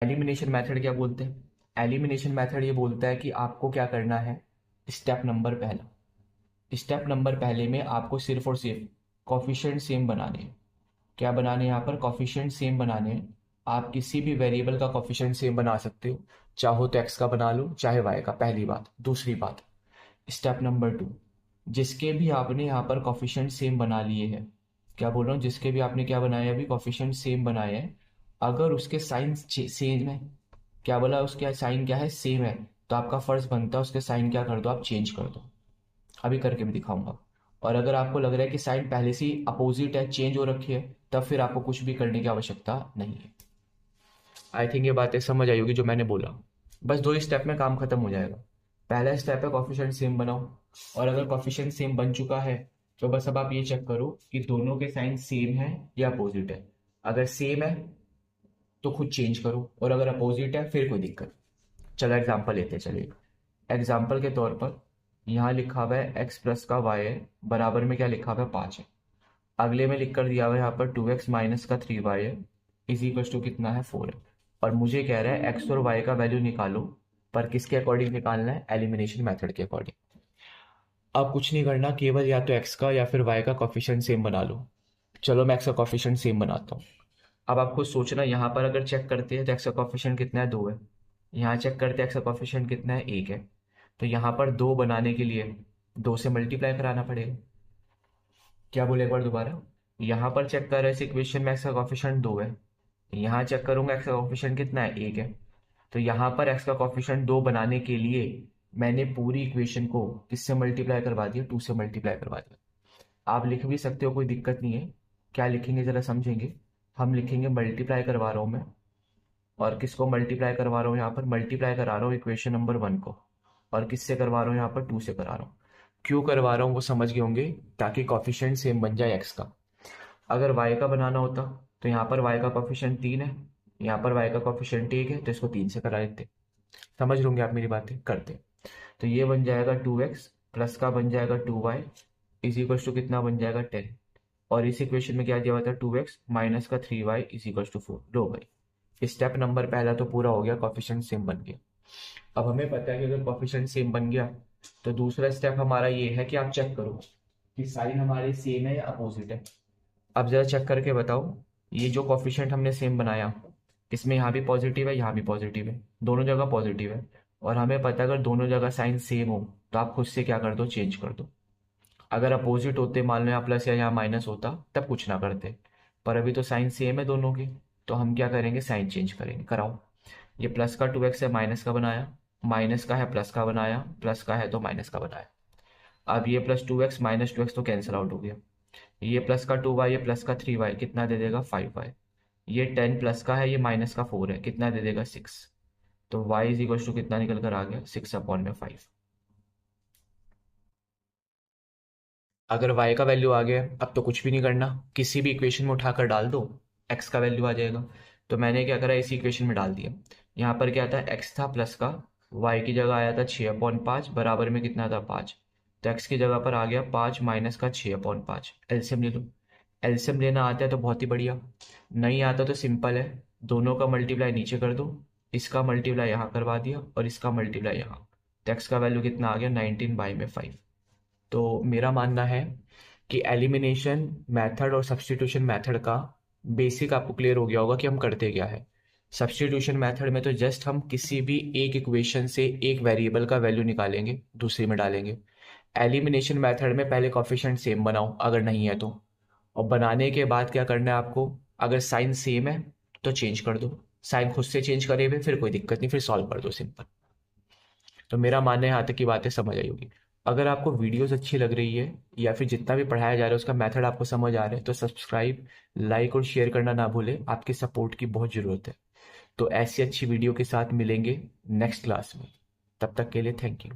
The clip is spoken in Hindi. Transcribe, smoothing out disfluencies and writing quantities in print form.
एलिमिनेशन मेथड क्या बोलते हैं? एलिमिनेशन मेथड ये बोलता है कि आपको क्या करना है। स्टेप नंबर पहला, स्टेप नंबर पहले में आपको सिर्फ और सिर्फ कॉफिशिएंट सेम बनाने हैं। क्या बनाने हैं यहाँ पर? कॉफिशिएंट सेम बनाने हैं। आप किसी भी वेरिएबल का कॉफिशिएंट सेम बना सकते हो, चाहो तो एक्स का बना लो चाहे वाई का। पहली बात। दूसरी बात, स्टेप नंबर 2, जिसके भी आपने यहाँ पर कॉफिशिएंट सेम बना लिए हैं, क्या बोल रहा हूँ, जिसके भी आपने क्या बनाया है अभी, कॉफिशिएंट सेम बनाए हैं, अगर उसके साइन सेम है, क्या बोला, उसके साइन क्या है, सेम है, तो आपका फर्ज बनता है उसके साइन क्या कर दो, आप चेंज कर दो। अभी करके भी दिखाऊंगा। और अगर आपको लग रहा है कि साइन पहले से ही अपोजिट है, चेंज हो रखी है, तब फिर आपको कुछ भी करने की आवश्यकता नहीं है। आई थिंक ये बातें समझ आई होगी जो मैंने बोला। बस 2 स्टेप में काम खत्म हो जाएगा। पहला स्टेप है कॉफिशिएंट सेम बनाओ, और अगर कॉफिशिएंट सेम बन चुका है तो बस अब आप ये चेक करो कि दोनों के साइन सेम है या अपोजिट है। अगर सेम है तो खुद चेंज करो, और अगर अपोजिट है फिर कोई दिक्कत। चलो एग्जाम्पल लेते हैं, चलिए। एग्जाम्पल के तौर पर यहाँ लिखा हुआ है एक्स प्लस का वाई है, बराबर में क्या लिखा हुआ है, 5 है। अगले में लिख कर दिया हुआ है यहाँ पर 2x माइनस का 3y है, इज इक्वल टू कितना है, 4 है। और मुझे कह रहा है एक्स और वाई का वैल्यू निकालो, पर किसके अकॉर्डिंग निकालना है, एलिमिनेशन मेथड के अकॉर्डिंग। अब कुछ नहीं करना, केवल या तो एक्स का या फिर वाई का कॉफिशिएंट सेम बना लो। चलो मैं एक्स का कॉफिशिएंट सेम बनाता हूँ। अब आप खुद सोचना, यहाँ पर अगर चेक करते हैं तो एक्स का कॉफिशिएंट कितना है, 2 है। यहाँ चेक करते हैं एक्स का कॉफिशिएंट कितना है, 1 है। तो यहाँ पर 2 बनाने के लिए 2 से मल्टीप्लाई कराना पड़ेगा। क्या बोले एक बार दोबारा। यहाँ पर चेक कर रहे हैं इस इक्वेशन में एक्स का कॉफिशिएंट 2 है, यहाँ चेक करूंगा एक्स का कॉफिशिएंट कितना है, 1 है। तो यहाँ पर एक्स का कॉफिशिएंट 2 बनाने के लिए मैंने पूरी इक्वेशन को किससे मल्टीप्लाई करवा दिया, 2 से मल्टीप्लाई करवा दिया। आप लिख भी सकते हो, कोई दिक्कत नहीं है। क्या लिखेंगे जरा समझेंगे। हम लिखेंगे मल्टीप्लाई करवा रहा हूँ मैं, और किसको मल्टीप्लाई करवा रहा हूँ, यहाँ पर मल्टीप्लाई करा रहा हूँ इक्वेशन नंबर 1 को, और किससे करवा रहा हूँ, यहाँ पर 2 से करा रहा हूँ। क्यों करवा रहा हूँ वो समझ गए होंगे, ताकि कॉफिशिएंट सेम बन जाए एक्स का। अगर y का बनाना होता तो यहाँ पर y का कॉफिशिएंट 3 है, यहाँ पर y का कॉफिशिएंट 1 है, तो इसको 3 से करा देते। समझ लोगे आप मेरी बातें करते। तो ये बन जाएगा 2x प्लस का बन जाएगा 2y इज इक्वल टू कितना बन जाएगा, 10। और इस इक्वेशन में क्या दिया हुआ था, 2x माइनस का 3y इज इक्वल टू 4। लो भाई, स्टेप नंबर पहला तो पूरा हो गया, कॉफिशिएंट सेम बन गया। अब हमें पता है कि अगर कॉफिशिएंट सेम बन गया तो दूसरा स्टेप हमारा ये है कि आप चेक करो कि साइन हमारे सेम है या अपोजिट है। अब जरा चेक करके बताओ, ये जो कॉफिशिएंट हमने सेम बनाया, इसमें यहाँ भी पॉजिटिव है यहाँ भी पॉजिटिव है, दोनों जगह पॉजिटिव है। और हमें पता है अगर दोनों जगह साइन सेम हो तो आप खुद से क्या कर दो, चेंज कर दो। अगर अपोजिट होते, मान लो यहाँ प्लस या यहाँ माइनस होता, तब कुछ ना करते। पर अभी तो साइन सेम है दोनों के, तो हम क्या करेंगे, साइन चेंज करेंगे। कराओ। ये प्लस का 2x है, माइनस का बनाया, माइनस का है प्लस का बनाया, प्लस का है तो माइनस का बनाया। अब ये प्लस 2x माइनस 2x तो कैंसिल आउट हो गया। ये प्लस का 2y, ये प्लस का 3y कितना दे देगा, 5y। ये 10 प्लस का है, ये माइनस का 4 है, कितना दे देगा, 6। तो y इज इक्वल टू कितना निकल कर आ गया, 6/5। अगर y का वैल्यू आ गया, अब तो कुछ भी नहीं करना, किसी भी इक्वेशन में उठाकर डाल दो, x का वैल्यू आ जाएगा। तो मैंने क्या करा, इसी इक्वेशन में डाल दिया। यहाँ पर क्या था, x था प्लस का, y की जगह आया था 6/5, बराबर में कितना था, 5। तो x की जगह पर आ गया 5 माइनस का 6/5। एलसीएम ले लो। एलसीएम लेना आता है तो बहुत ही बढ़िया, नहीं आता तो सिंपल है, दोनों का मल्टीप्लाई नीचे कर दो, इसका मल्टीप्लाई यहाँ करवा दिया और इसका मल्टीप्लाई यहाँ। तो x का वैल्यू कितना आ गया, 19/5। तो मेरा मानना है कि एलिमिनेशन मेथड और सब्स्टिट्यूशन मेथड का बेसिक आपको क्लियर हो गया होगा कि हम करते क्या है। सब्स्टिट्यूशन मेथड में तो जस्ट हम किसी भी एक इक्वेशन से एक वेरिएबल का वैल्यू निकालेंगे, दूसरे में डालेंगे। एलिमिनेशन मेथड में पहले कॉफिशिएंट सेम बनाओ अगर नहीं है तो, और बनाने के बाद क्या करना है आपको, अगर साइन सेम है तो चेंज कर दो, साइन खुद से चेंज करे हुए फिर कोई दिक्कत नहीं, फिर सॉल्व कर दो, सिंपल। तो मेरा मानना है यहाँ तक की बातें समझ आई होगी। अगर आपको वीडियोस अच्छी लग रही है या फिर जितना भी पढ़ाया जा रहा है उसका मेथड आपको समझ आ रहा है, तो सब्सक्राइब, लाइक और शेयर करना ना भूलें, आपकी सपोर्ट की बहुत ज़रूरत है। तो ऐसी अच्छी वीडियो के साथ मिलेंगे नेक्स्ट क्लास में। तब तक के लिए थैंक यू।